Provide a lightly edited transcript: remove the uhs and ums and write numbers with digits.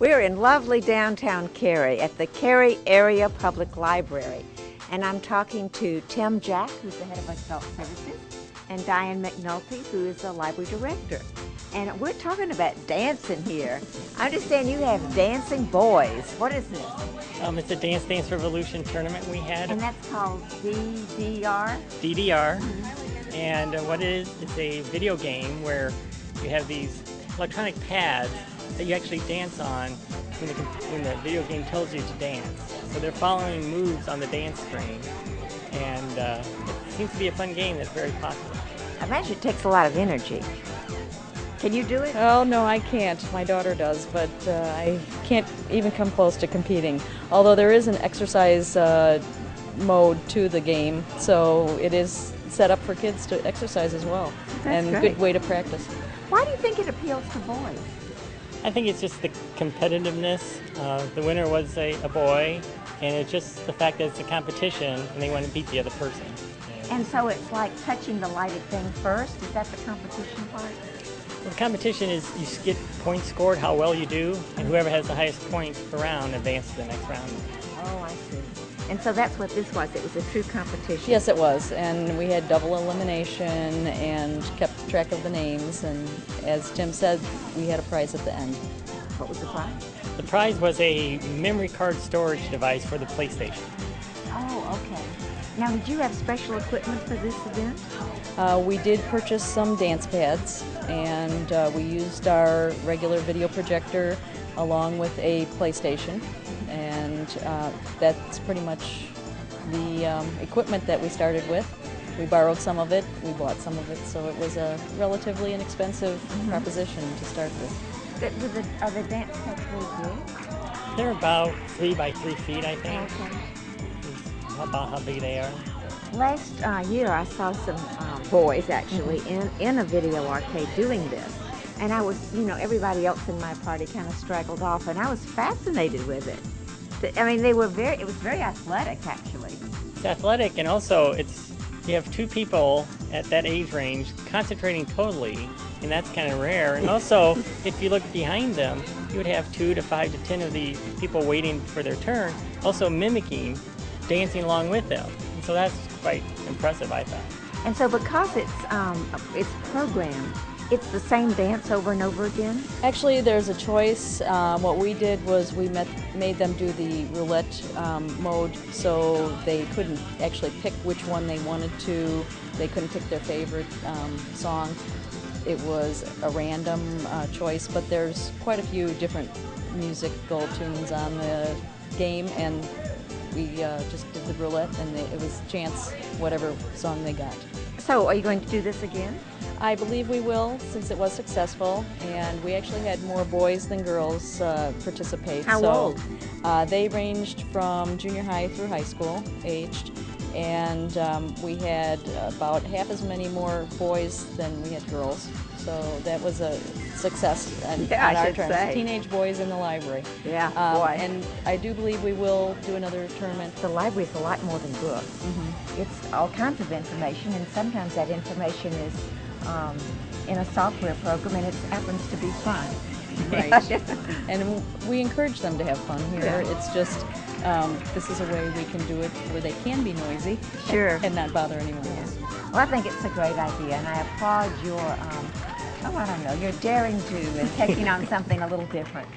We're in lovely downtown Cary at the Cary Area Public Library, and I'm talking to Tim Jack, who's the head of Adult Services, and Diane McNulty, who is the library director. And we're talking about dancing here. I understand you have dancing boys. What is this? It's a Dance Dance Revolution tournament we had. And that's called DDR? DDR. And what it is, it's a video game where you have these electronic pads that you actually dance on when the video game tells you to dance. So they're following moves on the dance screen. And it seems to be a fun game that's very popular. I imagine it takes a lot of energy. Can you do it? Oh, no, I can't. My daughter does, but I can't even come close to competing. Although there is an exercise mode to the game, so it is set up for kids to exercise as well. That's and great. Good way to practice. Why do you think it appeals to boys? I think it's just the competitiveness. The winner was a boy, and it's just the fact that it's a competition and they want to beat the other person. And so it's like touching the lighted thing first? Is that the competition part? Well, the competition is you get points scored, how well you do, and whoever has the highest points per round advances to the next round. Oh, I see. And so that's what this was. It was a true competition. Yes, it was. And we had double elimination and kept track of the names. And as Tim said, we had a prize at the end. What was the prize? The prize was a memory card storage device for the PlayStation. Oh, okay. Now, did you have special equipment for this event? We did purchase some dance pads, and we used our regular video projector along with a PlayStation, and that's pretty much the equipment that we started with. We borrowed some of it, we bought some of it, so it was a relatively inexpensive proposition to start with. Are the dance pads really big? They're about 3 by 3 feet, I think. Okay. Is about how big they are. Last year I saw some boys actually in a video arcade doing this. And I was, everybody else in my party kind of straggled off, and I was fascinated with it. I mean, it was very athletic actually. It's athletic, and also you have two people at that age range concentrating totally, and that's kind of rare. And also, if you look behind them, you would have 2 to 5 to 10 of the people waiting for their turn, also mimicking, dancing along with them. And so that's quite impressive, I thought. And so because it's programmed, it's the same dance over and over again? Actually, there's a choice. What we did was we made them do the roulette mode, so they couldn't actually pick which one they wanted to. They couldn't pick their favorite song. It was a random choice, but there's quite a few different musical tunes on the game, and we just did the roulette, and it was chance whatever song they got. So are you going to do this again? I believe we will, since it was successful, and we actually had more boys than girls participate. How old? They ranged from junior high through high school aged, and we had about half as many more boys than we had girls. So that was a success on our turn. Teenage boys in the library. Yeah, boy. And I do believe we will do another tournament. The library is a lot more than books. It's all kinds of information, and sometimes that information is in a software program, and it happens to be fun. Right. And we encourage them to have fun here. Yeah. It's just, this is a way we can do it where they can be noisy. Sure. And not bother anyone else. Well, I think it's a great idea, and I applaud your, your daring to and taking on something a little different.